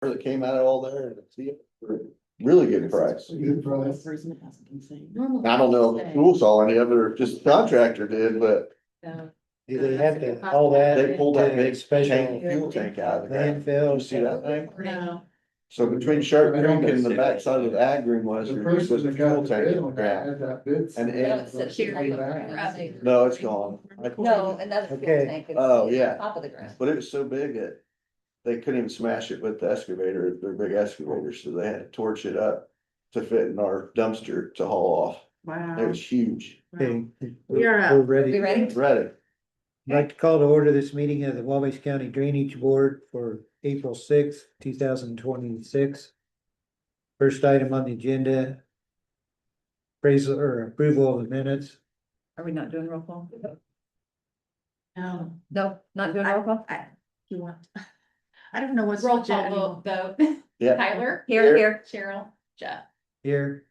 Or that came out of all there and see it for a really good price. Good price. I don't know if the school saw any of it or just the contractor did, but Do they have to, all that? they pulled that big special tank, fuel tank out of the ground. landfill? You see that thing? No. So between Sharp Creek and the backside of the ag room was, The there's person a that fuel got the tank bid in the on that ground. had that bid. And it. No, it's gone. No, another fuel Okay. tank. is Oh, yeah. Top of the ground. But it was so big that they couldn't even smash it with the excavator, their big excavator, so they had to torch it up to fit in our dumpster to haul off. It Wow. was huge. Okay, We are up. we're ready. We ready? It's ready. I'd like to call to order this meeting of the Wabash County Drainage Board for April 6th, 2026. First item on the agenda. Appraisal or approval of the minutes. Are we not doing roll call? No. No, not doing roll call? You want? I don't know what's. Roll legit call anymore. vote, though. Yeah, Tyler, Here. Cheryl, Jeff. Here,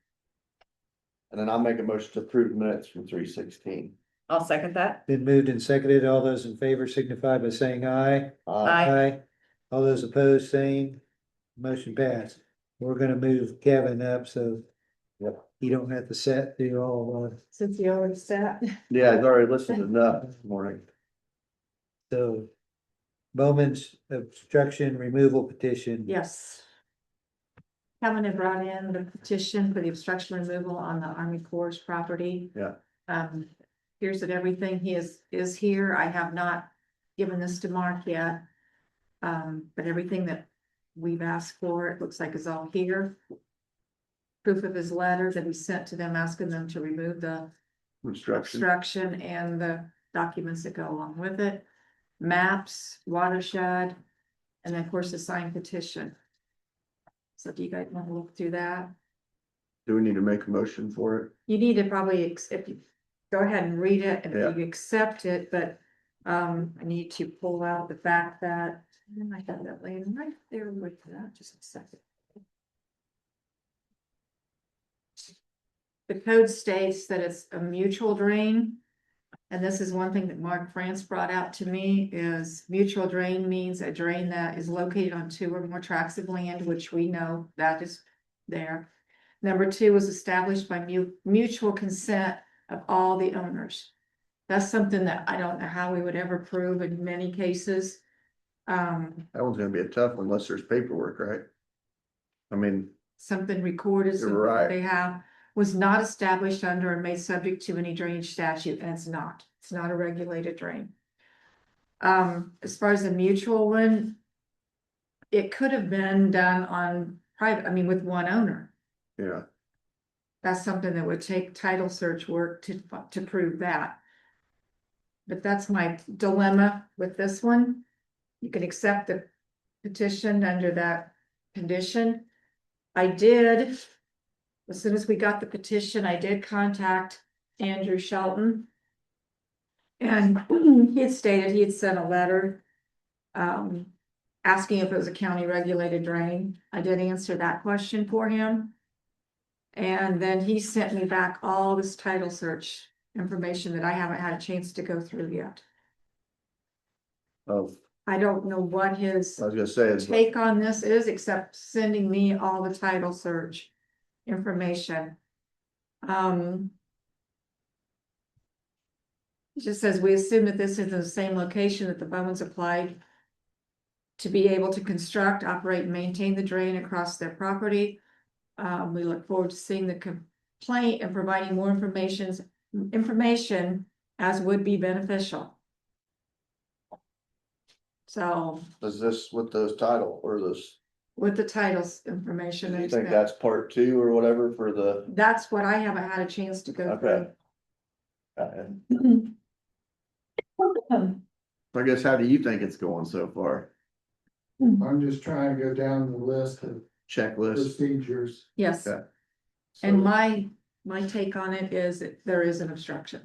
and then I'll make a motion to approve minutes from 3/16. I'll second that. been moved and seconded. All those in favor signify by saying aye. Aye. All those opposed, saying motion passed. We're gonna move Kevin up, so. Yep. You don't have to do all, Since you already sat. Yeah, I've already listened enough this morning. so. Bowman's obstruction removal petition. Yes. Kevin had brought in the petition for the obstruction removal on the Army Corps' property. Yeah. Here's that everything he is here. I have not given this to Mark yet. But everything that we've asked for, it looks like is all here. Proof of his letter that he sent to them asking them to remove the Instruction. obstruction and the documents that go along with it. Maps, watershed, and then of course the signed petition. So do you guys want to look through that? Do we need to make a motion for it? You need to probably, if you go ahead and read it and Yeah. if you accept it, but I need to pull out the fact that, and I have that laying right there with that, just a second. The code states that it's a mutual drain. And this is one thing that Mark France brought out to me is mutual drain means a drain that is located on 2 or more tracts of land, which we know that is there. Number 2 was established by mutual consent of all the owners. That's something that I don't know how we would ever prove in many cases. That one's gonna be a tough one unless there's paperwork, right? I mean, Something recorded, You're something that right. they have, was not established under and made subject to any drainage statute, and it's not a regulated drain. As far as the mutual one, it could have been done on private, I mean, with one owner. yeah, That's something that would take title search work to prove that. But that's my dilemma with this one. You can accept the petition under that condition. I did, as soon as we got the petition, I did contact Andrew Shelton. And he had stated he had sent a letter asking if it was a county regulated drain. I did answer that question for him. And then he sent me back all this title search information that I haven't had a chance to go through yet. of, I don't know what his I was gonna say, it's take on this is, except sending me all the title search information. It just says, we assume that this is in the same location that the Bowmans applied to be able to construct, operate, and maintain the drain across their property. We look forward to seeing the complaint and providing more information as would be beneficial. So is this with those title or this, with the titles information. do you think that's part 2 or whatever for the? That's what I haven't had a chance to go through. Okay. I guess, how do you think it's going so far? I'm just trying to go down the list of Checklist, procedures. Yes, Okay. and So, my take on it is that there is an obstruction.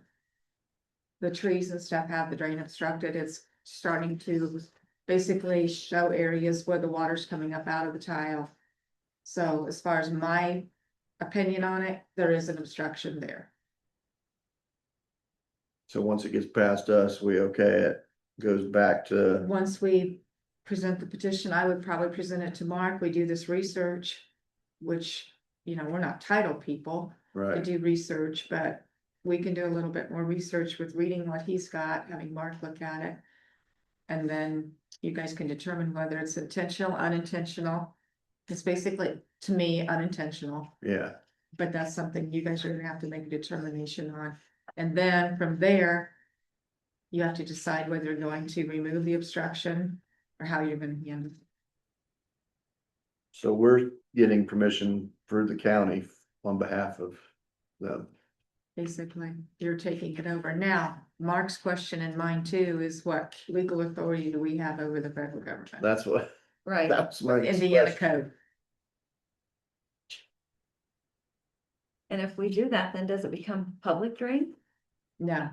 The trees and stuff have the drain obstructed. It's starting to basically show areas where the water's coming up out of the tile. So as far as my opinion on it, there is an obstruction there. so once it gets past us, we okay it, goes back to, Once we present the petition, I would probably present it to Mark, we do this research. Which, you know, we're not title people to Right, do research, but we can do a little bit more research with reading what he's got, having Mark look at it. And then you guys can determine whether it's intentional, unintentional. It's basically, to me, unintentional. yeah. But that's something you guys are gonna have to make a determination on. And then from there, you have to decide whether you're going to remove the obstruction or how you're gonna handle it. So we're getting permission for the county on behalf of them. Basically, you're taking it over. Now, Mark's question and mine too is what legal authority do we have over the federal government? That's what, Right, that's my next Indiana question. code. and if we do that, then does it become public drain? No.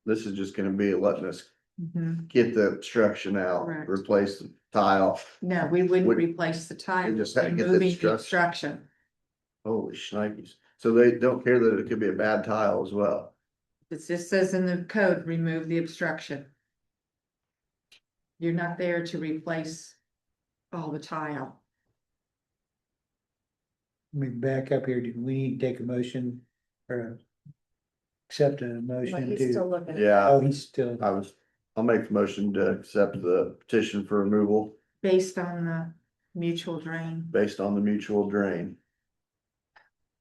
This is just gonna be letting us Mhm. get the obstruction out, Correct. replace the tile. No, we wouldn't Would- replace the tile, We just had to get the removing the obstruction. obstruction. Holy shnikes. So they don't care that it could be a bad tile as well. It just says in the code, remove the obstruction. You're not there to replace all the tile. Let me back up here. Do we need to take a motion or accept a But motion he's still to? looking. Yeah, Oh, he's still, I'll make the motion to accept the petition for removal Based on the mutual drain based on the mutual drain.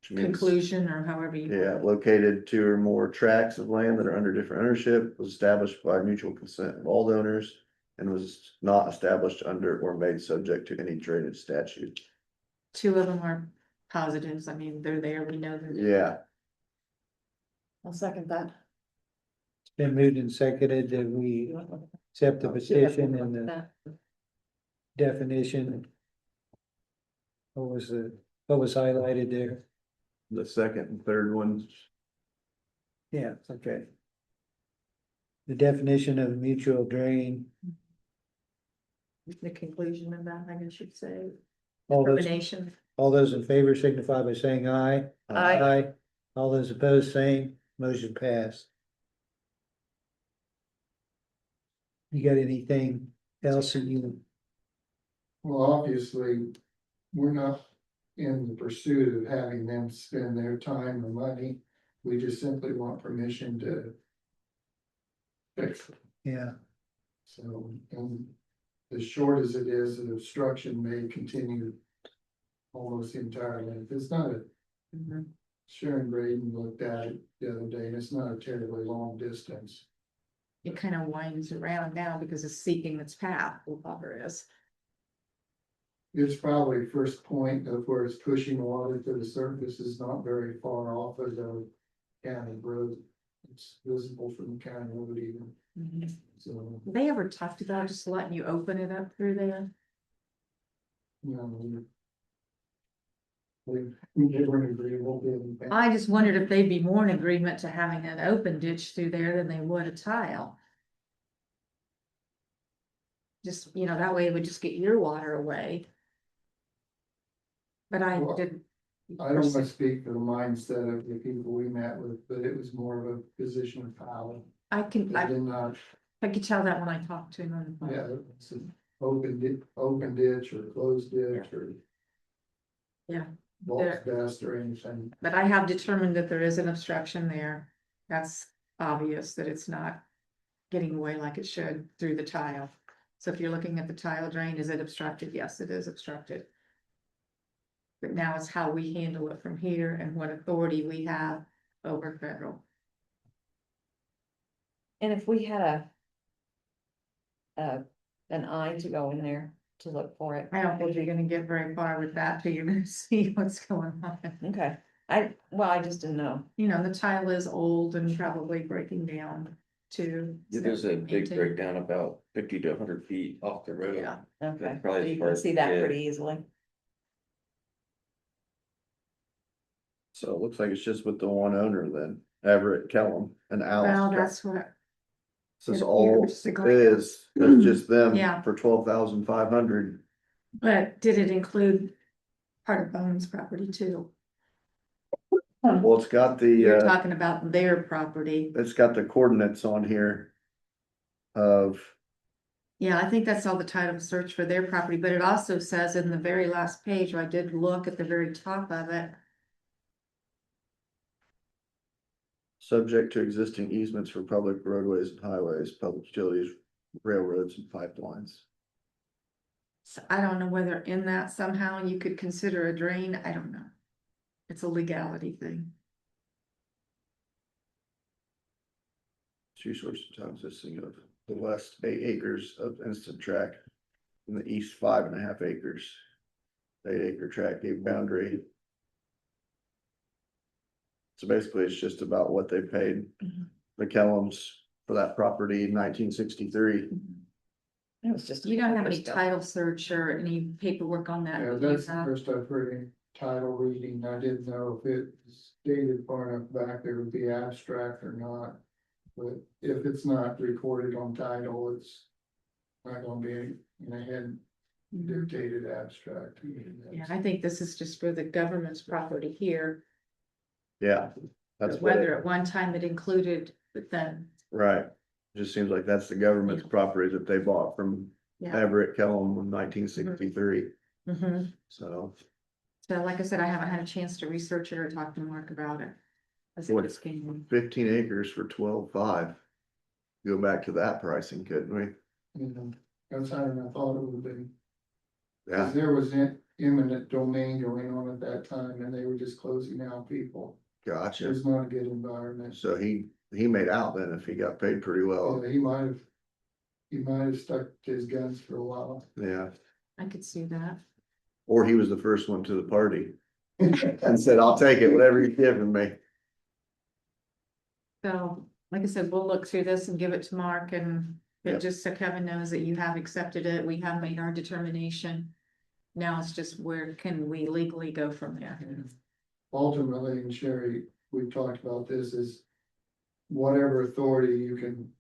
Which means, conclusion or however you. yeah, located two or more tracts of land that are under different ownership, was established by mutual consent of all the owners. And was not established under or made subject to any drainage statute. Two of them are positives. I mean, they're there. We know they're there. Yeah, I'll second that. it's been moved and seconded that we accept the petition and the definition. What was highlighted there? the second and third one, Yeah, okay. The definition of mutual drain, The conclusion of that, I guess you'd say. all those, Termination. all those in favor signify by saying aye. Aye. All those opposed, same, motion passed. You got anything else that you, Well, obviously, we're not in the pursuit of having them spend their time or money. We just simply want permission to fix it. yeah, So, and as short as it is, an obstruction may continue almost the entire length. It's not a, Mhm. Sharon Braden looked at it the other day, and it's not a terribly long distance. It kind of winds around now because it's seeking its path, the buffer is. It's probably first point of where it's pushing water to the surface is not very far off of the county road. It's visible from the county road even, so, Have they ever talked about just letting you open it up through there? you know. They were agreeable to. I just wondered if they'd be more in agreement to having an open ditch through there than they would a tile. Just, you know, that way it would just get your water away. But I Well, didn't. I don't want to speak for the mindset of the people we met with, but it was more of a position of power. I can, They did not, I could tell that when I talked to him on the phone. yeah, it's an open ditch or closed ditch or. Yeah. Vault's best or anything. But I have determined that there is an obstruction there. That's obvious that it's not getting away like it should through the tile. So if you're looking at the tile drain, is it obstructed? Yes, it is obstructed. But now it's how we handle it from here and what authority we have over federal. And if we had an eye to go in there to look for it. I don't think you're gonna get very far with that till you're gonna see what's going on. Okay, I just didn't know. You know, the tile is old and probably breaking down too. Yeah, there's a big Maintain- breakdown about 50 to 100 feet off the road. Yeah, Okay, That's so probably as you far can as see we that get. pretty easily. so it looks like it's just with the one owner then, Everett Kellum and well, Alice. that's what, This is it all appears to it go- is, it's just them Yeah. for 12,500. but did it include part of Bones property too? Well, it's got You're the, talking about their property. it's got the coordinates on here. Of Yeah, I think that's all the title search for their property, but it also says in the very last page, I did look at the very top of it. Subject to existing easements for public roadways and highways, public utilities, railroads and pipelines. So I don't know whether in that somehow you could consider a drain, I don't know. It's a legality thing. Two sources of time consisting of the west 8 acres of instant track. And the east 5.5 acres. 8 acre tract gave boundary. So basically, it's just about what they paid Mhm. McCellum's for that property in 1963. It was just. You don't have any title search or any paperwork on that? Yeah, do you, that's the Zach? first I've heard any title reading. I didn't know if it was dated far enough back, there would be abstract or not. But if it's not recorded on title, it's not gonna be in a hand dictated abstract. Yeah, I think this is just for the government's property here. Yeah, that's what, Whether at one time it included, but then, right. Just seems like that's the government's property that they bought from yeah. Everett Kellum in 1963. Mhm. So So like I said, I haven't had a chance to research it or talk to Mark about it. As What? it just came in. 15 acres for 12.5. Go back to that pricing, couldn't we? That's higher than I thought it would be. Yeah, Cause there was imminent domain going on at that time and they were just closing out people. It gotcha. was not a good environment. So he made out then if he got paid pretty well. Yeah, he might have stuck to his guns for a while. Yeah, I could see that. or he was the first one to the party and said, I'll take it, whatever you're giving me. So, like I said, we'll look through this and give it to Mark and Yep. just so Kevin knows that you have accepted it, we have made our determination. Now it's just where can we legally go from there? Ultimately, and Sherry, we've talked about this, is whatever authority you can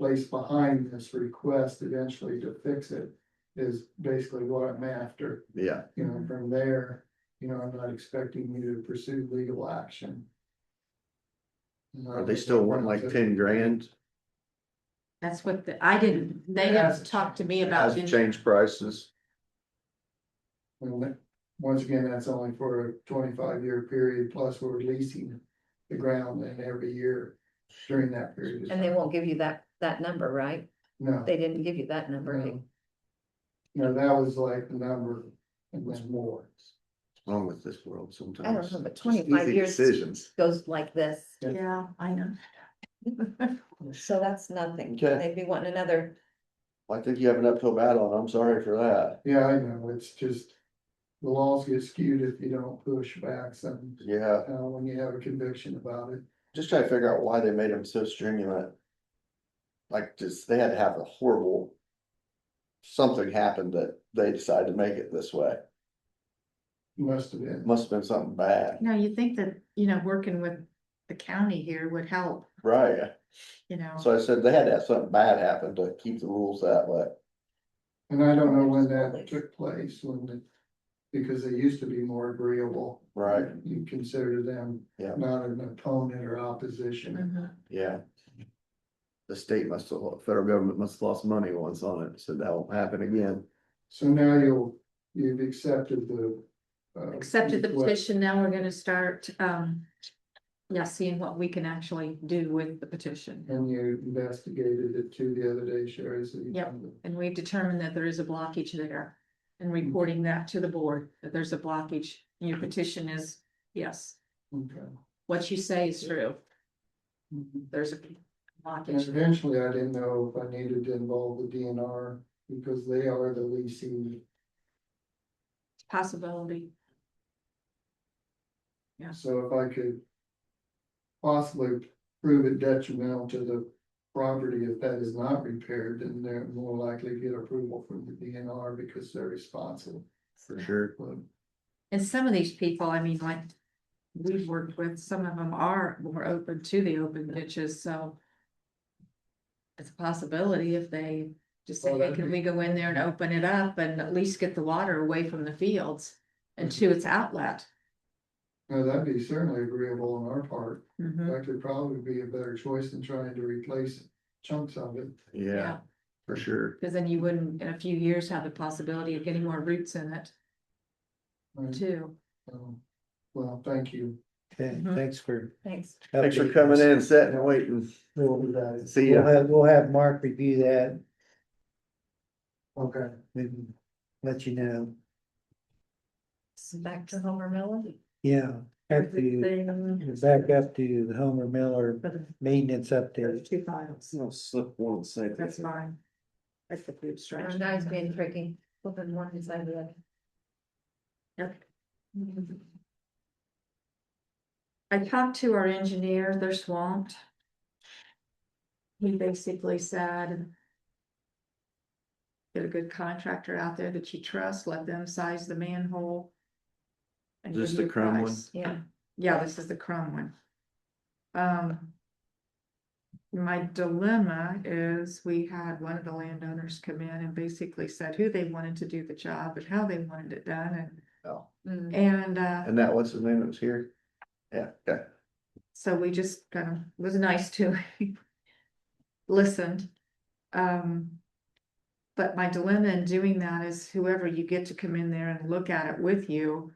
place behind this request eventually to fix it is basically what I'm after. Yeah, You know, from there, I'm not expecting you to pursue legal action. are they still wanting like 10 grand? That's what they have talked to me about. Hasn't changed prices. And once again, that's only for a 25-year period, plus we're leasing the ground in every year during that period. of And they time. won't give you that number, right? No, They didn't give you that number. no. No, that was like the number and then more. What's wrong with this world sometimes? I don't know, but Just 25 easy years Decisions. goes like this. Yeah, I know. So that's nothing. Okay. They'd be wanting another. I think you have an uphill battle and I'm sorry for that. Yeah, I know, it's just, the laws get skewed if you don't push back some, Yeah, when you have a conviction about it. just trying to figure out why they made them so stringent. Like, just, they had to have a horrible. Something happened that they decided to make it this way. Must have been. Must have been something bad, No, you think that, working with the county here would help, right? you know. So I said they had to have something bad happen to keep the rules that way. And I don't know when that took place, because they used to be more agreeable. Right. You consider them Yeah. not an opponent or opposition. Mhm. Yeah. The state federal government must have lost money once on it, so that won't happen again. So now you've accepted the. Accepted the request. petition, now we're gonna start, seeing what we can actually do with the petition. And you investigated it too the other day, Sherry, so. Yep. And we've determined that there is a blockage there. And reporting that to the board, that there's a blockage, your petition is, yes, Okay. what you say is true, And there's a blockage. eventually, I didn't know if I needed to involve the DNR, because they are the leasing. Possibility. Yeah. So if I could possibly prove it detrimental to the property, if that is not repaired, then they're more likely to get approval from the DNR because they're responsible. For sure. But And some of these people, I mean, like, we've worked with, some of them are more open to the open ditches, so. It's a possibility if they just say, Oh, hey, that'd can be- we go in there and open it up and at least get the water away from the fields and to its outlet. no, that'd be certainly agreeable on our part. Mhm. That could probably be a better choice than trying to replace chunks of it. Yeah, for sure. Cause then you wouldn't, in a few years, have the possibility of getting more roots in it Right. too. Well, thank you. Okay, Mhm. thanks for. Thanks. Thanks for updating coming us. in, sitting and waiting. See ya. We'll have Mark review that Okay. and let you know. Back to Homer Miller. Yeah, have to, Everything back up to the Homer Miller For the maintenance update. two files, I'll slip one inside. that's fine. That's the food stretch. Now it's being tricky, flipping one inside the other. Yep. I talked to our engineer, they're swamped. He basically said. Get a good contractor out there that you trust, let them size the manhole. And This give the you a crumb one? price. Yeah. Yeah, this is the crumb one. My dilemma is we had one of the landowners come in and basically said who they wanted to do the job and how they wanted it done Oh, Mm. and that, what's his name that was here? Yeah, okay. so we just kind of was nice to listened. But my dilemma in doing that is whoever you get to come in there and look at it with you,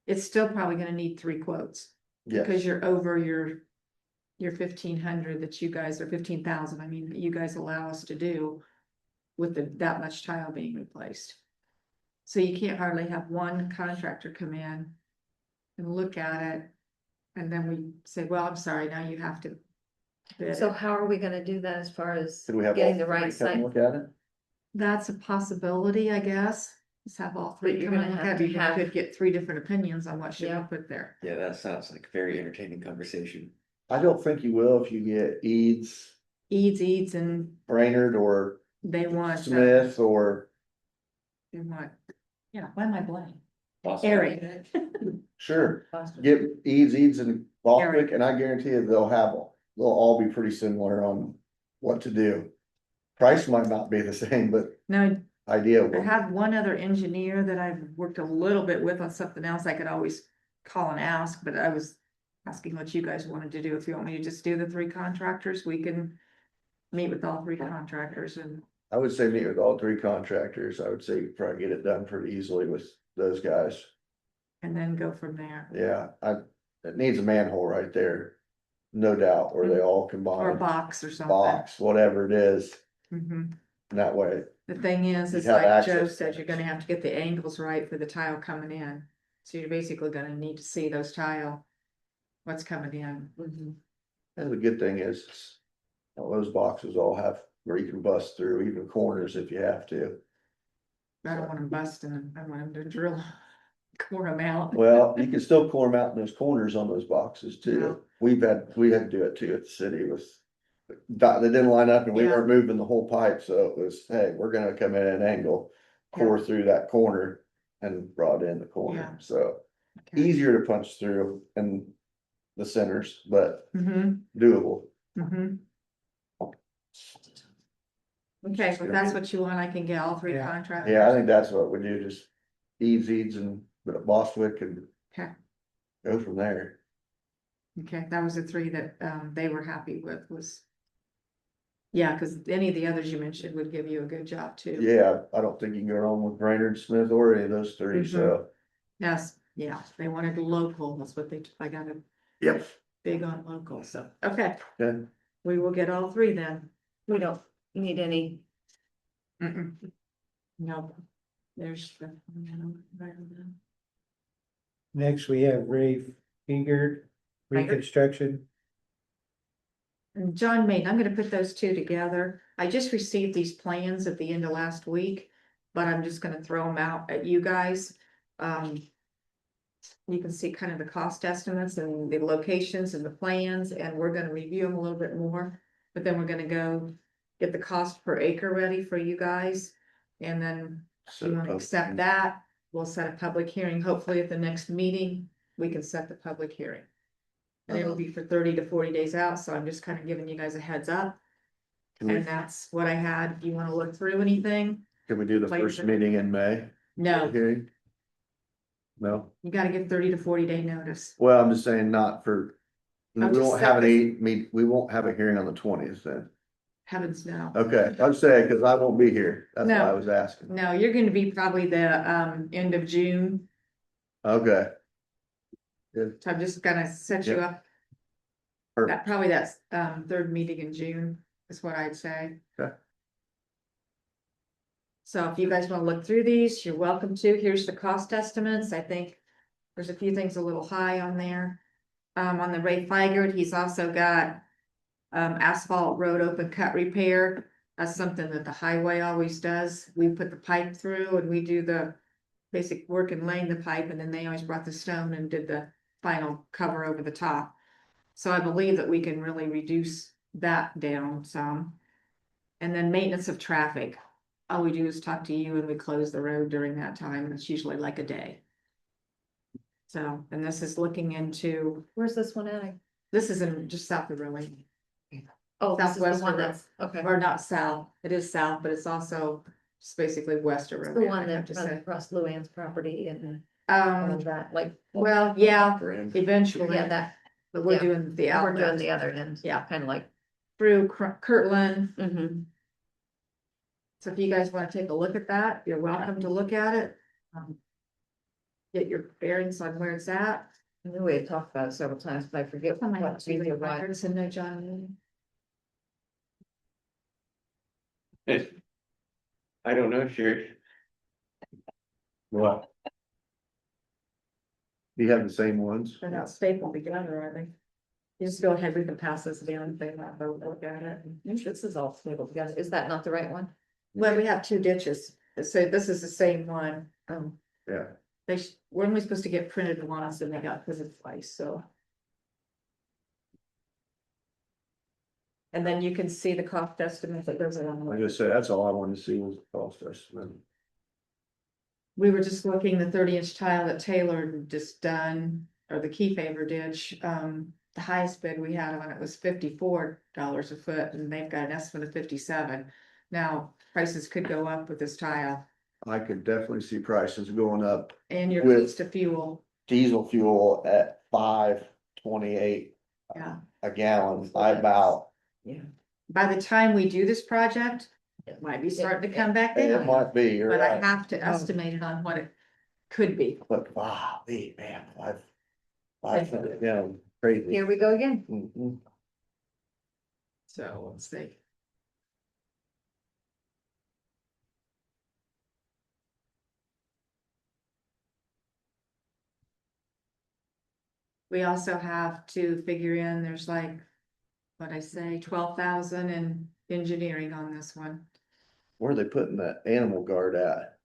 it's still probably gonna need 3 quotes. Because Yes, you're over your 1,500 that you guys, or 15,000, I mean, that you guys allow us to do. With that much tile being replaced. So you can't hardly have one contractor come in. And look at it. And then we say, well, I'm sorry, now you have to. Bid So it. how are we gonna do that as far as did we have all getting the three right come site? look at it? That's a possibility, I guess. Let's have all But 3 you're come and gonna look have at to it. You have- could get 3 different opinions on what should Yeah. be put there. Yeah, that sounds like a very entertaining conversation. I don't think you will if you get Eads, Eads, and Brainerd, or they want. Smith, or They want, yeah, why am I blank? Awesome. Eric. sure, get Eads and Bostwick, and I guarantee you they'll all be pretty similar on what to do. Price might not be the same, but No, idea I will. have one other engineer that I've worked a little bit with on something else I could always call and ask, but I was asking what you guys wanted to do. If you want me to just do the 3 contractors, we can meet with all 3 contractors and, I would say meet with all 3 contractors. I would say you probably get it done pretty easily with those guys. then go from there. Yeah, it needs a manhole right there. No doubt, where they all Or a combine, box or something. box, whatever it is, Mhm. and that way. The thing is, You'd it's have like Joe access said, you're points. gonna have to get the angles right for the tile coming in. So you're basically gonna need to see those tile, what's coming in. Mhm. And the good thing is, those boxes all have where you can bust through even corners if you have to. I don't want them busting, I want them to drill, core them out. Well, you can still core them out in those corners on those boxes Yeah. too. We had to do it too at the city with. They didn't line up and we Yeah. weren't moving the whole pipe, so it was, hey, we're gonna come in at an angle, core through that corner. And brought in the corner, Yeah. so Okay. easier to punch through in the centers, but Mhm, doable. mhm. Okay, if that's what you want, I can get all 3 Yeah. contractors. Yeah, I think that's what we do, just Eads and Bostwick and Okay, go from there. okay, that was the 3 that, they were happy with was. Yeah, cause any of the others you mentioned would give you a good job too. Yeah, I don't think you can go wrong with Brainerd, Smith, or any of those 3, so. Yes, yeah, they wanted local, that's what I got a Yep. big on local, so, okay, Okay. we will get all 3 then. We don't need any, Mm-mm. No, there's the. Next, we have Ray Figure reconstruction. And John Maiden, I'm gonna put those 2 together. I just received these plans at the end of last week, but I'm just gonna throw them out at you guys. You can see kind of the cost estimates and the locations and the plans, and we're gonna review them a little bit more. But then we're gonna go get the cost per acre ready for you guys. And then if you wanna accept that, we'll set a public hearing. Hopefully at the next meeting, we can set the public hearing. And it'll be for 30 to 40 days out, so I'm just kind of giving you guys a heads up. And that's what I had. If you wanna look through anything, Can we do the Like first the- meeting in May? no, Okay. No, you gotta give 30 to 40 day notice. well, I'm just saying not for, we I'll just won't set have this- we won't have a hearing on the 20th then. heavens no. Okay, I'm saying, cause I won't be here. That's why I No. was asking. No, you're gonna be probably the end of June, Okay. Good. so I'm just gonna set you Yep. up. Perfect. That probably that's third meeting in June is what I'd say. Okay. So if you guys wanna look through these, you're welcome to. Here's the cost estimates. I think there's a few things a little high on there. On the Ray Figert, he's also got asphalt road open cut repair. That's something that the highway always does. We put the pipe through and we do the basic work in laying the pipe, and then they always brought the stone and did the final cover over the top. So I believe that we can really reduce that down some. And then maintenance of traffic. All we do is talk to you and we close the road during that time, and it's usually like a day. So, and this is looking into, Where's this one at? this is in just south of Raleigh, Oh, this is the Southwest one River. that's, okay. or not south, it is south, but it's also just basically west of It's Raleigh. the one I have that to runs say. across Luann's property and all of that, like. Well, yeah, Brand. eventually, Yeah, that, but we're yeah. doing the we're doing outlet the other end. Yeah. Kind of like. through Kirtland. Mm-hmm. So if you guys want to take a look at that, you're welcome to look at it. Get your bearings on where it's at. I knew we had talked about it several times, but I forget I might have what to read you're it right. backwards and no John. I don't know, Sherry. What? Do you have the same ones? They're not stapled together, are they? You just go ahead, we can pass this down if they want to look at it. This is all stable together. Is that not the right one? Well, we have two ditches, so this is the same one. Yeah. We're only supposed to get printed once and they got printed twice, so. And then you can see the cost estimate that goes along I with just said, that's all I wanted to see was the cost estimate. We were just looking, the 30-inch tile that Taylor just done, or the key favor ditch, the highest bid we had on it was $54 a foot, and they've got an estimate of 57. Now, prices could go up with this tile, I could definitely see prices going up. and your With- cost to fuel, Diesel fuel at $5.28 yeah. a gallon, I about, Yeah. By the time we do this project, it might be starting to come back it down, might be, you're but I right. have to estimate it on what it could be. But wow, man, yeah, crazy. Here we go again. Mhm. So let's see. We also have to figure in, there's like, what I say, 12,000 in engineering on this one, Where are they putting that animal guard at?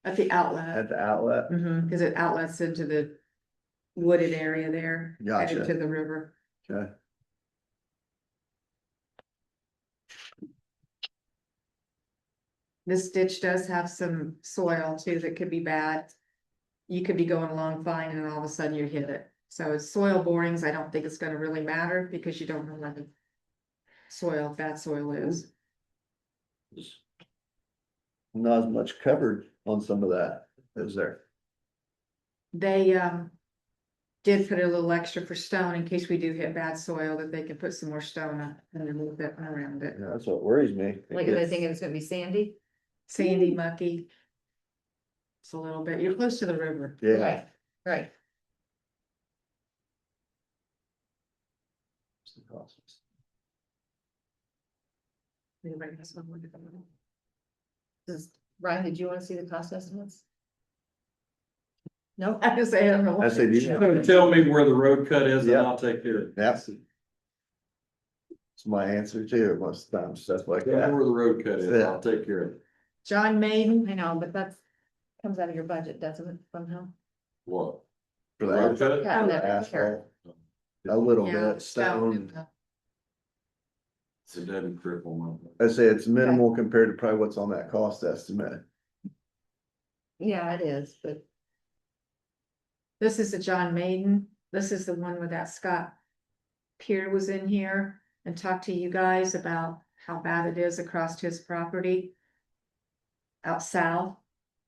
at the outlet. At the outlet? Cause it outlets into the wooded area there, headed Gotcha. to the river. Okay. This ditch does have some soil too that could be bad. You could be going along fine and all of a sudden you hit it. So it's soil borings, I don't think it's gonna really matter because you don't know where the soil, bad soil is. Not as much covered on some of that, is there? They did put a little extra for stone in case we do hit bad soil, that they can put some more stone up and remove that around it. Yeah, that's what worries me. Like, are they thinking it's gonna be sandy? Sandy, mucky. It's a little bit, you're close to the river. Yeah, Right, right. Anybody has one look at them? Ryan, did you want to see the cost estimates? No? I just say, I don't know. I said, you So tell me where the road cut is and Yeah. I'll take care of it. that's. It's my answer too, most of the time, stuff like Tell me that. where the road cut is, Yeah. I'll take care of it. John Maiden, I know, but that's, comes out of your budget, doesn't it, somehow? What? For The road that cut? Cut that repair. asphalt, a little yeah, bit, stone. stone. It doesn't cripple my. I say it's minimal compared to probably what's on that cost estimate. Yeah, it is, but This is the John Maiden. This is the one where that Scott Pier was in here and talked to you guys about how bad it is across his property. Out south.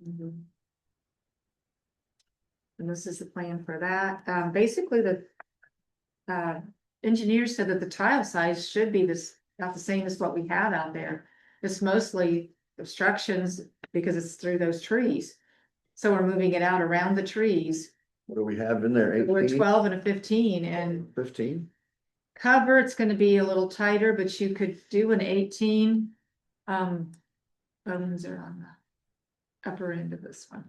And this is the plan for that. Basically the engineer said that the tile size should be this about the same as what we have out there. It's mostly obstructions because it's through those trees. So we're moving it out around the trees. What do we have in there? We're 18, 12 and a 15 and 15? cover, it's gonna be a little tighter, but you could do an 18. Bones are on the upper end of this one.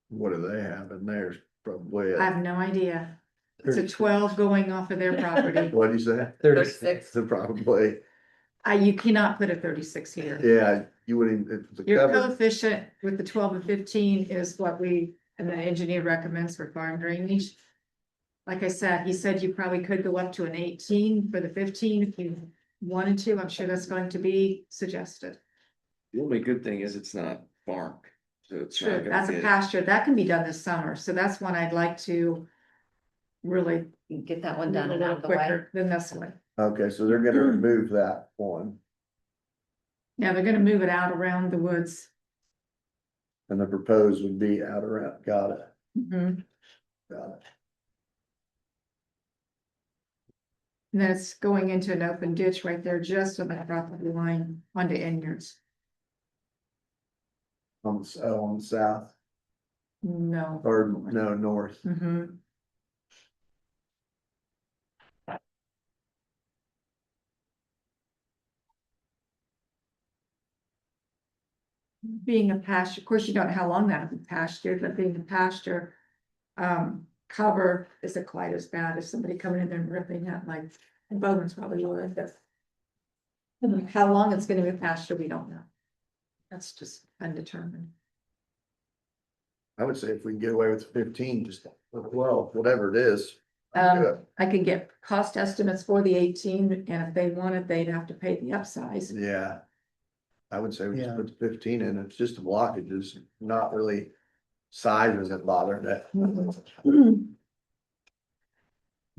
What do they have in there? Probably, I have no idea. It's a 12 going off of their property. what do you say? 36. So probably, You cannot put a 36 here. yeah, you wouldn't, if it's a Your cover, coefficient with the 12 and 15 is what and the engineer recommends for farm drainage. Like I said, he said you probably could go up to an 18 for the 15 if you wanted to. I'm sure that's going to be suggested. The only good thing is it's not farmed, so it's not True, gonna that's a get- pasture. That can be done this summer. So that's one I'd like to really Get that one move done a and little out of the way. quicker than this one. okay, so they're gonna remove that one, Yeah, they're gonna move it out around the woods. and the proposed would be out around, got it, Mhm. got it. And then it's going into an open ditch right there, just on that property line onto Enyards. On the south, No. or no, north. Mhm. Being a pasture, of course, you don't know how long that'll be pastured, but being a pasture, cover isn't quite as bad as somebody coming in there and ripping that, like, Bowman's probably would, but how long it's gonna be pasture, we don't know. That's just undetermined. I would say if we can get away with 15, just, well, whatever it is. do it. I can get cost estimates for the 18, and if they want it, they'd have to pay the upsize. Yeah. I would say we just Yeah. put the 15 in, it's just a blockage, it's not really, size isn't bothering it.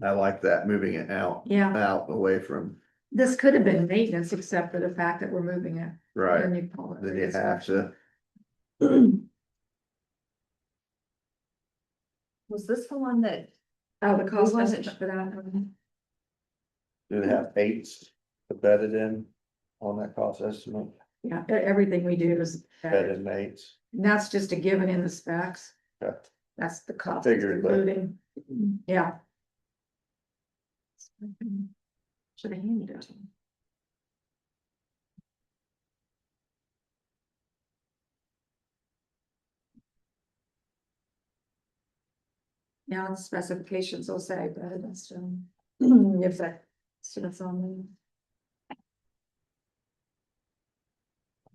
I like that, moving it Yeah, out away from, this could have been maintenance, except for the fact that we're moving it. right, Then you call it then you have to, Was this the one that, Oh, the cost We wasn't- estimate for that one. do they have eights embedded in on that cost estimate? Yeah, everything we do is better. Embedded in eights, And that's just a given in the specs. Okay. That's the cost Figured, but- including, yeah. Should have handed it to him. Now the specifications will say better than stone. If that, so that's on there.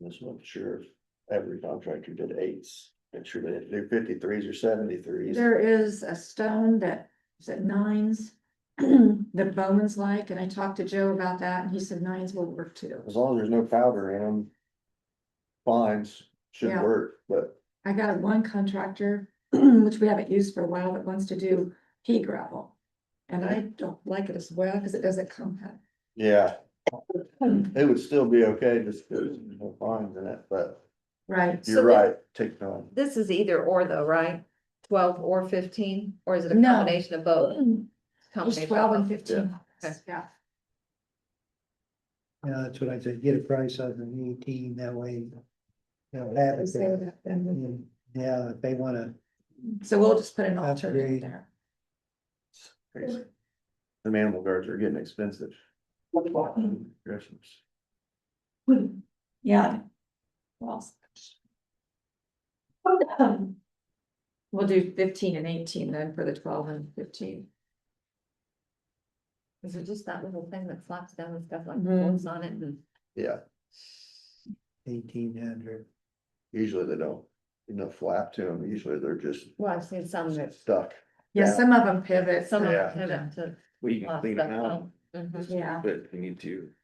I'm just not sure if every contractor did eights, make sure they didn't do 53s or 73s. There is a stone that is at nines. That Bowman's like, and I talked to Joe about that, and he said nines will work too. As long as there's no powder in them. Fines should Yeah. work, but I got one contractor, which we haven't used for a while, that wants to do pea gravel. And I don't like it as well, because it doesn't compact. yeah. It would still be okay, just because there's no fines in it, but Right, So you're this- right, take time. this is either or though, right? 12 or 15, or is it a No. combination of both? just Combination 12 and of both. 15, Okay. yeah. Yeah, that's what I said, get a price on the 18, that way. They'll have it Say there. that then. And, yeah, if they wanna, So we'll just put an alternative Upgrade. there. Crazy. The animal guards are getting expensive. Christmas. Yeah. Well. We'll do 15 and 18 then for the 12 and 15. Is it just that little thing that slaps down and stuff like Mhm. bolts on it and? Yeah, 1800. usually they don't, flap to them, usually they're just Well, I've seen some that, stuck. Yeah, Yeah. some of them pivot. some of Yeah. them pivot to. We can lock clean stuff them out, out. Mhm. Yeah, but we need to.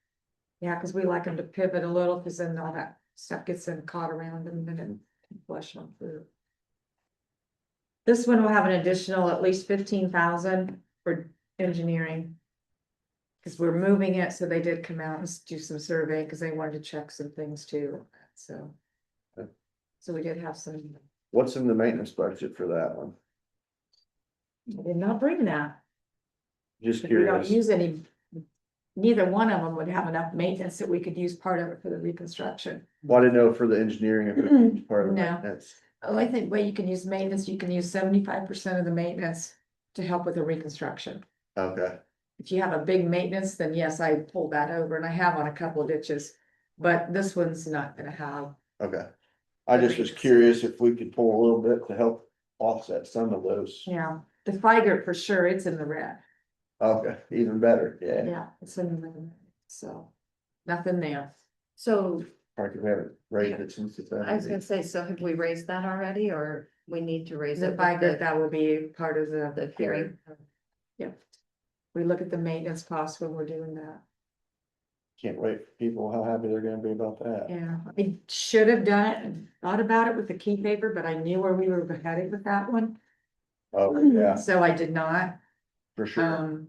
yeah, because we like them to pivot a little, because then all that stuff gets in caught around them and then it can flush them through. This one will have an additional at least 15,000 for engineering. Because we're moving it, so they did come out and do some survey, because they wanted to check some things too, so. Okay. So we did have some, What's in the maintenance budget for that one? I did not bring that. Just We don't curious. use any neither one of them would have enough maintenance that we could use part of it for the reconstruction. Well, I didn't know for the engineering if it was part of No. that, that's, Oh, I think, well, you can use maintenance, you can use 75% of the maintenance to help with the reconstruction. okay, If you have a big maintenance, then yes, I pull that over, and I have on a couple of ditches, but this one's not gonna have. okay. I just was curious if we could pull a little bit to help offset some of those. Yeah, the Figer for sure, it's in the red. Okay, even better, yeah. Yeah, it's in the red, so nothing there. So Probably we haven't raised it since it's. I was gonna say, so have we raised that already, or we need to raise The it? with Figer, that will be part of The the hearing. Yeah. We look at the maintenance costs when we're doing that. Can't wait for people, how happy they're gonna be about that. Yeah, I should have done it and thought about it with the key paper, but I knew where we were headed with that one. Oh, yeah, So I did not. for sure.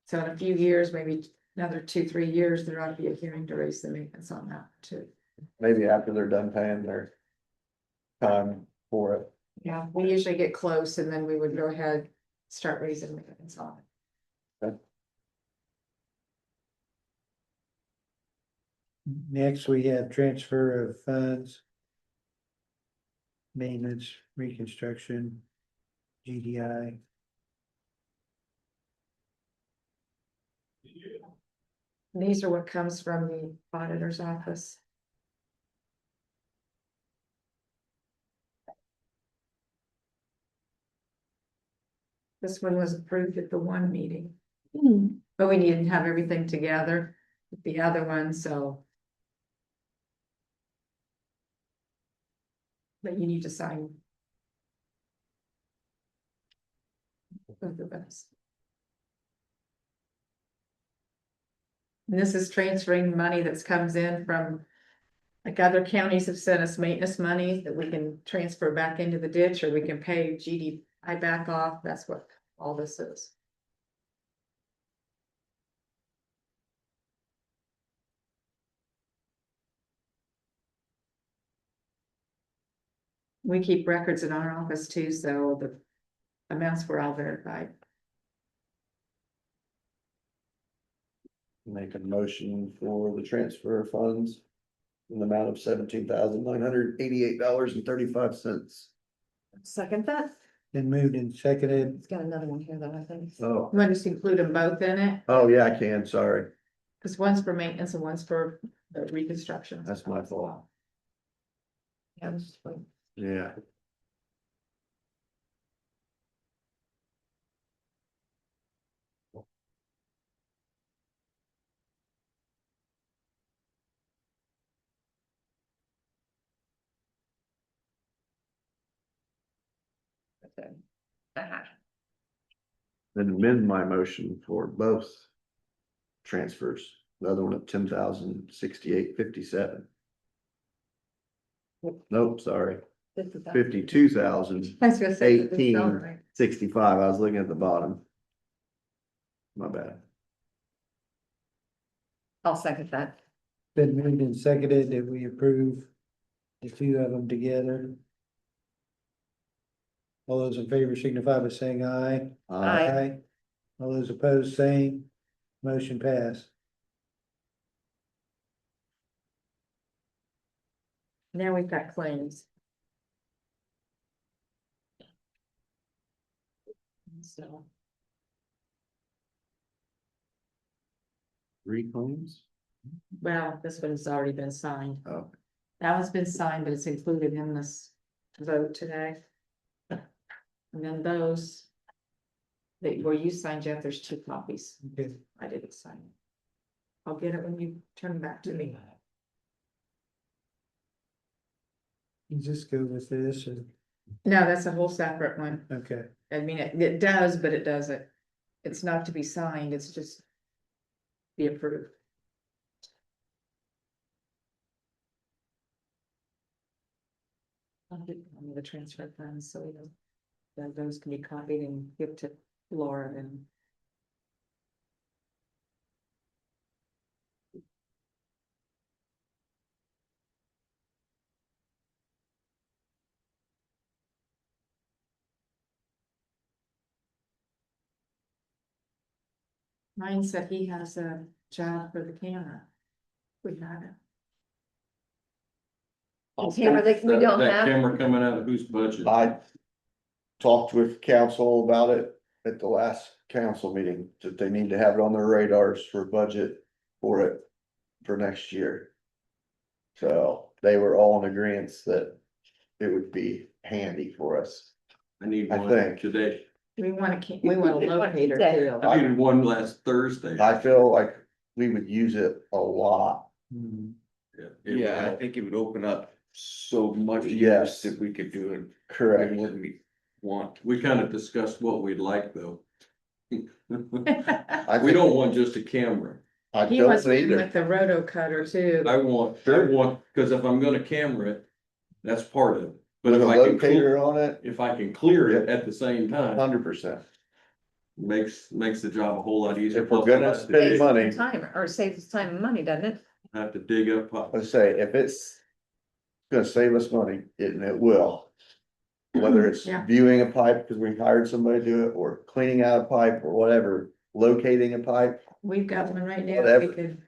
So in a few years, maybe another 2, 3 years, there ought to be a hearing to raise the maintenance on that too. Maybe after they're done paying their time for it. Yeah, we usually get close and then we would go ahead, start raising maintenance on it. Next, we have transfer of funds. Maintenance, reconstruction, GDI. These are what comes from the auditor's office. This one was approved at the one meeting. But we didn't have everything together with the other one, so. But you need to sign. Both of us. And this is transferring money that comes in from. Like other counties have sent us maintenance money that we can transfer back into the ditch, or we can pay GDI back off, that's what all this is. We keep records in our office too, so the amounts were all verified. Make a motion for the transfer of funds. In the amount of $17,988.35. Second that, Been moved and seconded. it's got another one here that I think. Oh, You want to just include them both in it, oh, yeah, I can, sorry. because one's for maintenance and one's for the reconstruction. That's my fault. Yeah, this is like- Yeah. Ah, Then amend my motion for both transfers, the other one of 10,068.57. Nope, sorry, 50,000. 52,000. I was gonna say, that doesn't 18. sound right. 65, I was looking at the bottom. My bad. I'll second that. Been moved and seconded that we approve the two of them together. All those in favor signify by saying aye. Aye. All those opposed, same. Motion passed. Now we've got claims. So, Reclaims? well, this one's already been signed. Oh, That one's been signed, but it's included in this vote today. And then those. That where you signed, Jeff, there's 2 copies. Okay. I didn't sign it. I'll get it when you turn back to me. You just go with this or, No, that's a whole separate one. okay. I mean, it does, but it doesn't. It's not to be signed, it's just. Be approved. I'll get on the transfer funds, so that those can be copied and give to Laura and. Mine said he has a job for the camera. We got it. Camera that we don't That have. camera coming out of whose budget? I talked with council about it at the last council meeting, that they need to have it on their radars for budget for it for next year. So they were all in agreement that it would be handy for us. I need I one think. today. We want a locator too. I needed one last Thursday. I feel like we would use it a lot. Hmm. Yeah, I think it would open up so much Yes. use if we could do it. Correct. What we want. We kind of discussed what we'd like though. I We think- don't want just a camera. I He don't was with either. the roto cutter too. I want, cause if I'm gonna camera it, that's part of it. But With if a I can, locator on it, if I can clear it at the same time, 100%. makes the job a whole lot easier. If we're Plus, I gonna have to spend dig- money. Time, or saves time and money, doesn't it? I have to dig up. Let's say if it's gonna save us money, it will. Whether it's Yeah. viewing a pipe because we hired somebody to do it, or cleaning out a pipe or whatever, locating a pipe, We've got one right now. Whatever. We could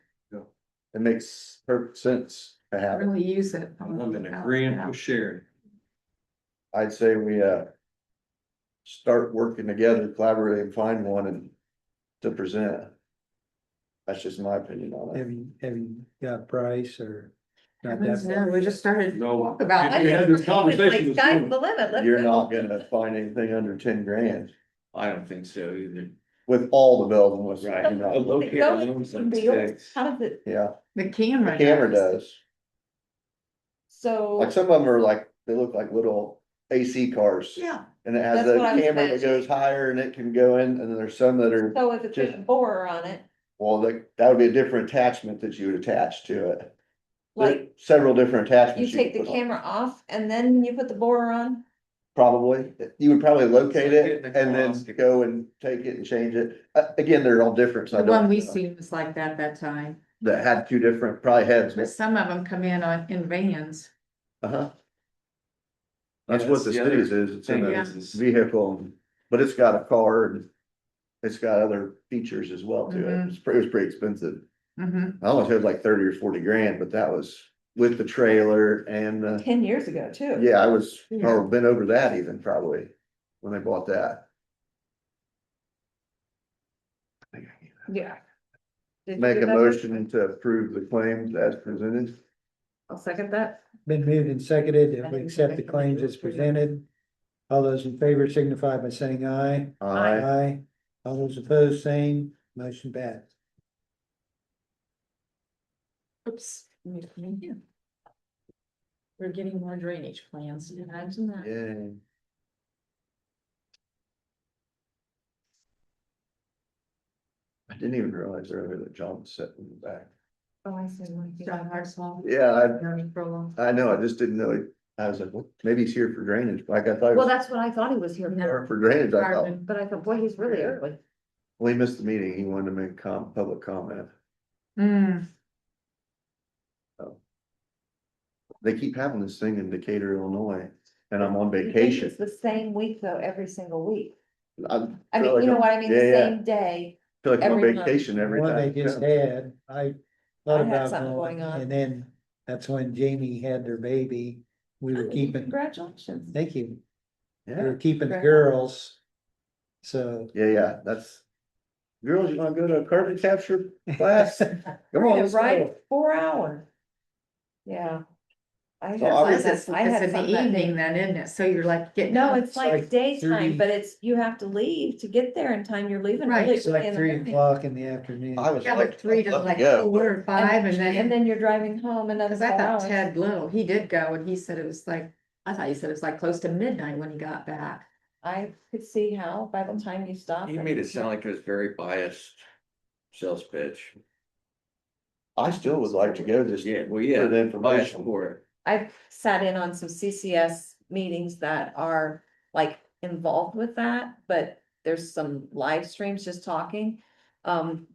it makes perfect sense to have it. really use it. I'm in agreement with Sharon. I'd say we start working together, collaborate and find one and to present. That's just my opinion on it. Have you got a price or? Not Heavens, that no, we just started No. talk about We it. had this conversation Like, this sky's morning. the limit, let's You're go. not gonna find anything under 10 grand I don't think so either. with all the bells and whistles. Right. You're A not- locator Go alone's with like yours. 6. How does it, Yeah, The camera. the camera does. so, Like some of them are like, they look like little AC cars. Yeah, And it has That's the what I was camera that imagining. goes higher and it can go in, and then there's some that are, so if it's a borer on it, well, that would be a different attachment that you would attach to it. There are like, several different you attachments. take the could put on. camera off and then you put the borer on? Probably, you would probably locate So it getting the and then cost. go and take it and change it. Again, they're all different, so I the don't one we know. seen was like that time. That had two different, probably heads, But some of them come in vans. uh-huh. That's Yeah, what the that's the other cities is, it's in thing a is- vehicle, but it's got a car and it's got other features as well to it. Mhm. It was pretty expensive. Mhm. I almost had like 30 or 40 grand, but that was with the trailer and, 10 years ago too. yeah, I was, Yeah. oh, been over that even probably, when they bought that. Yeah. Did you Make do a that? motion to approve the claims as presented. I'll second that. Been moved and seconded, that we accept the claims as presented. All those in favor signify by saying aye. Aye. Aye. All those opposed, same, motion passed. Oops. We're getting more drainage plans. Imagine that. Yeah. I didn't even realize earlier that John was sitting in the back. Oh, I see. John Hartswell. Yeah, Known him for a long. I know, I just didn't know, I was like, well, maybe he's here for drainage, like I thought. he Well, was that's what I thought he was here for, For drainage, I thought, Garden. but I thought, boy, he's really early. well, he missed the meeting, he wanted to make public comment. Hmm, They keep having this thing in Decatur, Illinois, and I'm on You think vacation. It's the same week though, every single week. I I feel mean, like you know I'm- what I mean, the yeah, yeah. same day. Feel like I'm on every month. vacation every One they time. just Yeah. had, I thought I had about something going on. and then that's when Jamie had their baby. We were Oh, keeping, Congratulations. thank you, we Yeah, were keeping the Right. girls. So, yeah, that's. Girls, you wanna go to a carbon capture class? Come on, let's Right, go. 4 hours. Yeah. I So I had was- something, it's I had in the something that day. evening then, isn't it? So you're like getting. No, up. it's like like daytime, 3. but it's, you have to leave to get there in time, you're leaving Right. really it's early like in the 3 morning. o'clock in the afternoon. I was Yeah, but 3 to Love to like go. 4 or 5 and And then, then you're driving home another cause I 4 thought hours. Ted Little, he did go and he said it was like, I thought he said it was like close to midnight when he got back. I could see how by the time you stop. He and- made it sound like it was very biased sales pitch. I still would like to go just Yeah, well, for yeah, the biased information. for it. I've sat in on some CCS meetings that are like involved with that, but there's some live streams just talking. One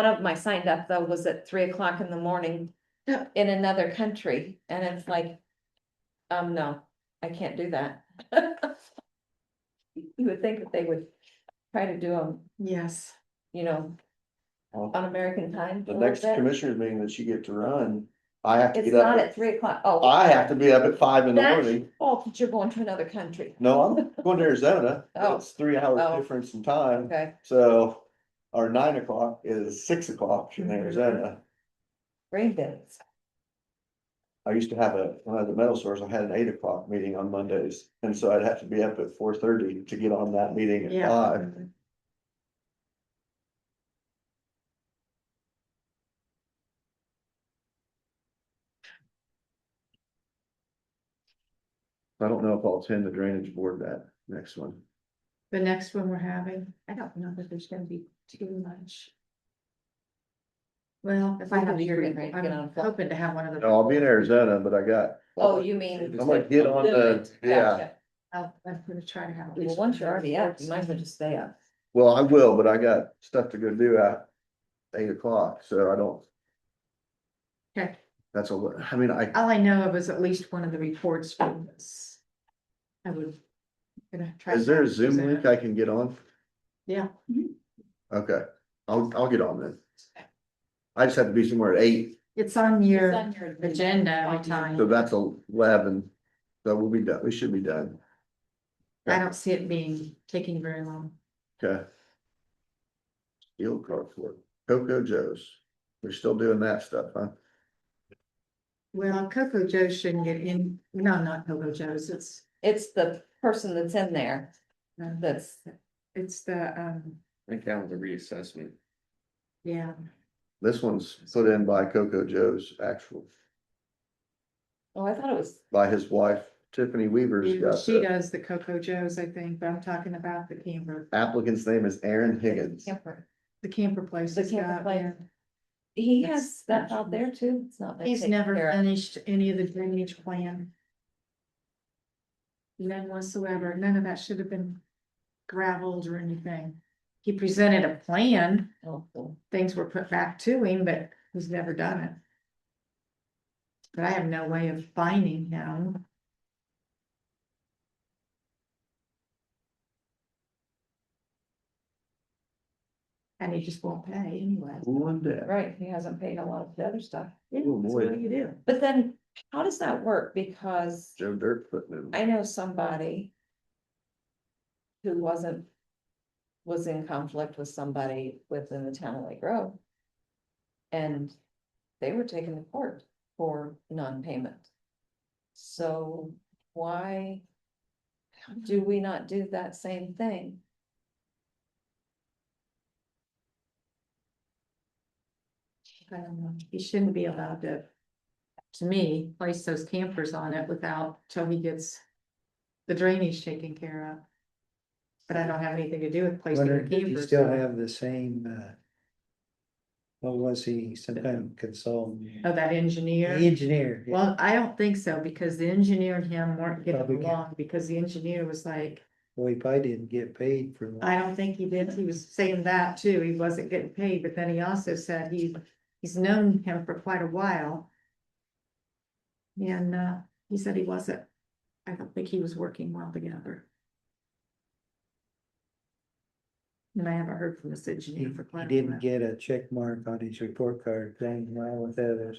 of my signed up though was at 3 o'clock in the morning Yeah. in another country, and it's like, no, I can't do that. You would think that they would try to do them, Yes. you know, on American time. The a little next bit? commissioners meeting that you get to run, I have to It's get not up, at 3 o'clock. Oh. I have to be up at 5 in the That's morning. oh, but you're going to another country. No, I'm going to Arizona, Oh. it's 3 hours Oh. difference in time, Okay, so. Our 9 o'clock is 6 o'clock in Mhm. Arizona. brain dead. I used to have when I was at metal stores, I had an 8 o'clock meeting on Mondays, and so I'd have to be up at 4:30 to get on that meeting at Yeah. 5. I don't know if I'll attend the drainage board that next one. The next one we're having, I don't know that there's gonna be too much. Well, if I have You're your, getting ready to get on I'm a flight. hoping to have one of the. No, I'll be in Arizona, but I got. Oh, you mean? I'm gonna get on the, yeah, Gotcha. I'm gonna try to have. at Well, least once you're one of the already up, you reports. might as well just stay up. well, I will, but I got stuff to go do at 8 o'clock, so I don't, Okay, that's a, I mean, all I know of is at least one of the reports from this. I would. Gonna try. is to there a have Zoom present link it. I can get on? Yeah. Okay, I'll get on then. I just have to be somewhere at 8, It's on your agenda every so time. that's 11, so we'll be done, we should be done. I don't see it being, taking very long. Okay. Steel carport, Coco Joe's, we're still doing that stuff, huh? Well, Coco Joe shouldn't get in, no, not Coco Joe's, It's the person that's in there that's, it's the, I think that was a reassessment. yeah. This one's put in by Coco Joe's actual, oh, I thought it was, by his wife Tiffany Weaver's got She the does the Coco Joe's, I think, but I'm talking about the camper, applicant's name is Aaron Higgins. camper. the camper place. The has camper got, place. yeah. He That's- has stuff out there too. It's not. that He's taken never care of. finished any of the drainage plan. None whatsoever, none of that should have been gravelled or anything. He presented a plan, Oh, cool. things were put back to him, but he's never done it. But I have no way of finding him. And he just won't pay anyway. One day. Right, he hasn't paid a lot of the other stuff. Yeah, Oh, so boy. what do you do? But then, how does that work? Because Joe Dirt putting in. I know somebody who was in conflict with somebody within the town of Lake Grove. And they were taken to court for non-payment. So why do we not do that same thing? I don't know, he shouldn't be allowed to me, place those campers on it without, till he gets the drainage taken care of. But I don't have anything to do with placing the Wonder, did you campers. still so- have the same, what was he, some kind of consultant? Oh, that engineer? Engineer, yeah. Well, I don't think so, because the engineer and him weren't getting Probably can't. along, because the engineer was like, Well, he probably didn't get paid for that. I don't think he did, he was saying that too, he wasn't getting paid, but then he also said he's known him for quite a while. And, he said he wasn't, I don't think he was working well together. And I haven't heard from this He, engineer for he quite a didn't while. get a check mark on his report card, playing well with others.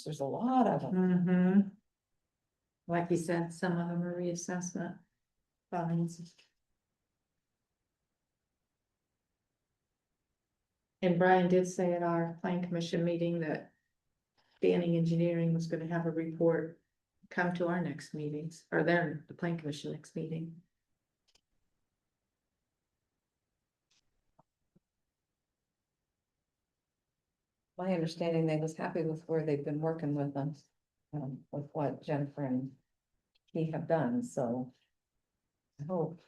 There's a lot of them. Mm-hmm. Like he said, some of them are reassessment fines. And Brian did say at our plan commission meeting that Banning Engineering was gonna have a report come to our next meetings, or the plan commission next meeting. My understanding, they was happy with where they've been working with them. With what Jennifer and he have done, so. I hope.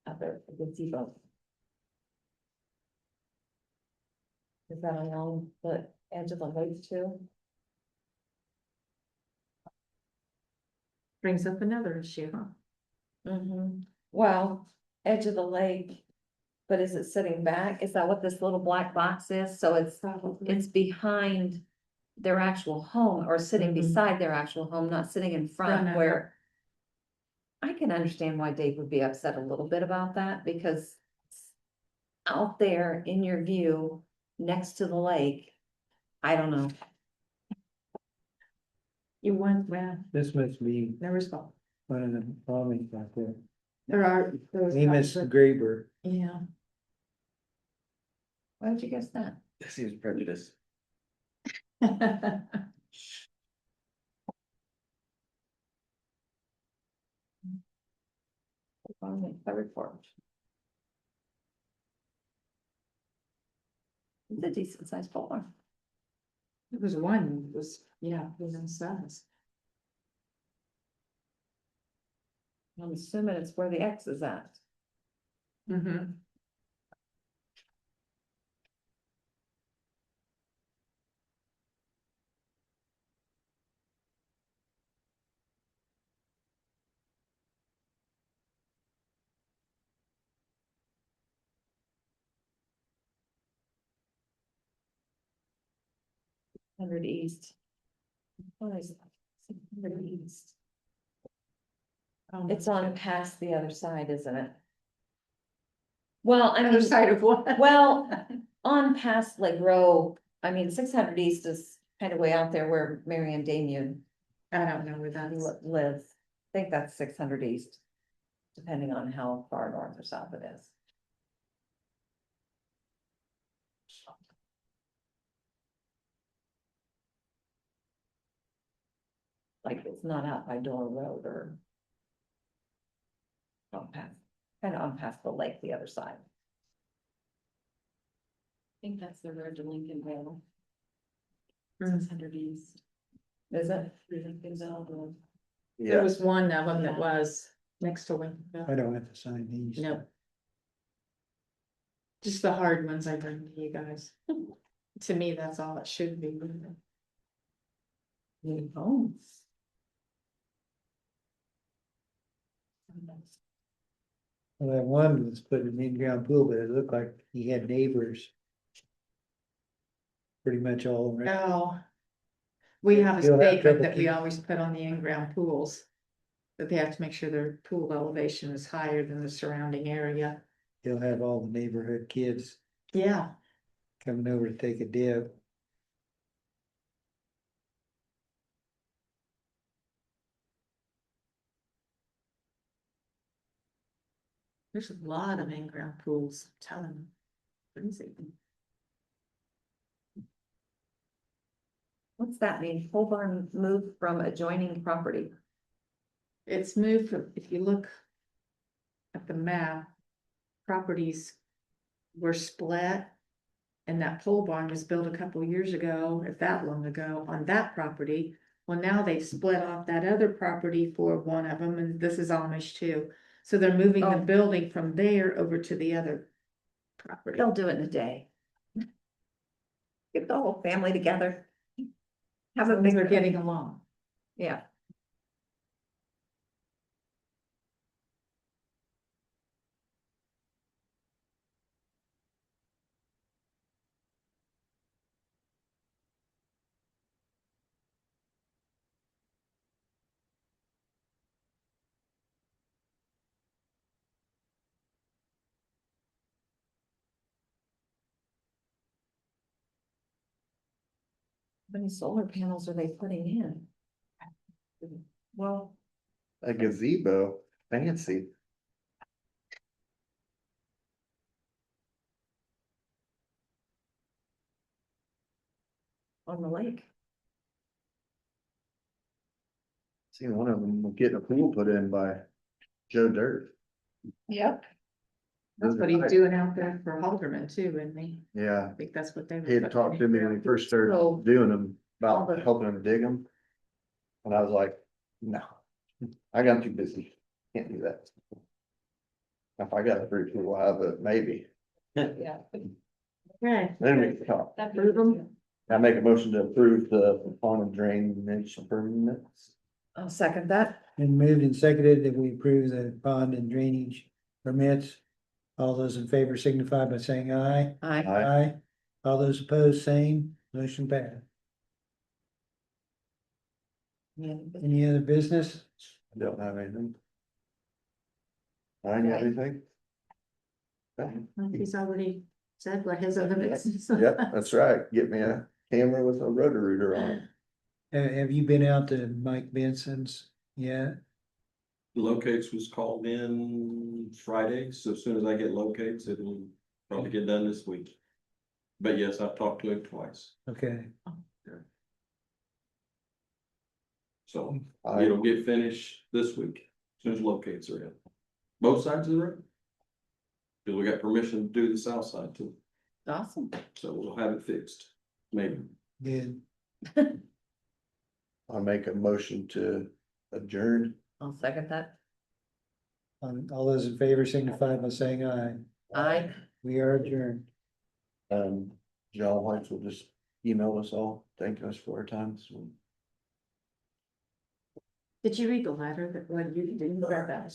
Out there, at the gazebo. Is that along the edge of the lake too? Brings up another issue, huh? Well, edge of the lake, but is it sitting back? Is that what this little black box is? So it's behind their actual home or sitting Mhm. beside their actual home, not sitting in Front front of where. I can understand why Dave would be upset a little bit about that because it's out there in your view, next to the lake. I don't know. You want, well, This must be never spot. one of the bombings out there. There are those. Amos guys that- Graber. Yeah. Why did you guess that? That seems prejudiced. I report. It's a decent sized pole barn. It was one, it was, yeah, it was in size. I'm assuming it's where the X is at. Mm-hmm. Hundred East. What is it? 600 East. It's on past the other side, isn't it? Well, I Other mean, side of what? well, on past Lake Row, I mean, 600 East is kind of way out there where Mary and Damien I don't know where that's. lives. I think that's 600 East, depending on how far north or south it is. Like it's not out by Door Road or on past, kind of on past the lake, the other side. I think that's the road to Lincolnville. Mm. 600 East. Is it? Through Lincolnville. There was one of them that was next to Winterville. I don't have to sign these. No. Just the hard ones I bring to you guys. To me, that's all it should be. New homes. Well, that one was put in an in-ground pool, but it looked like he had neighbors. Pretty much all around. Oh. We have a You'll have statement trouble that we keep- always put on the in-ground pools. That they have to make sure their pool elevation is higher than the surrounding area. He'll have all the neighborhood kids Yeah. coming over to take a dip. There's a lot of in-ground pools, I'm telling you. Crazy. What's that mean? Pole barn moved from adjoining property. It's moved from, if you look at the map, properties were split. And that pole barn was built a couple years ago, if that long ago, on that property. Well, now they've split off that other property for one of them, and this is Amish too. So they're moving the Oh. building from there over to the other property. They'll do it in a day. Get the whole family together. Have a Things big, are getting along. yeah. How many solar panels are they putting in? Well, A gazebo, fancy. on the lake. Seen one of them getting a pool put in by Joe Dirt. Yep. That's what he's doing out there for Halderman too, isn't he? Yeah, I think that's what they were. he had talked to me when he first started So- doing them about helping him dig them. And I was like, no, I got too busy, can't do that. If I got a free pool, I'll have it, maybe, Yeah. Okay, then we can talk. approve them. I make a motion to approve the pond and drainage permits. I'll second that. And moved and seconded that we approve the pond and drainage permits. All those in favor signify by saying aye. Aye. Aye. All those opposed, same. Motion passed. Any other business? I don't have anything. I ain't got anything. Like he's already said what his other business. Yep, that's right. Get me a camera with a rotor rooter on it. Have you been out to Mike Benson's yet? Locates was called in Friday, so as soon as I get locates, it'll probably get done this week. But yes, I've talked to him twice, Okay, so I, it'll get finished this week, as soon as locates are in. Both sides of the road. Cause we got permission to do the south side too, Awesome. so we'll have it fixed, maybe. good. I'll make a motion to adjourn. I'll second that. All those in favor signify by saying aye. Aye. We are adjourned. John White will just email us all, thanking us for our time this week. Did you read the letter that, when you didn't read that?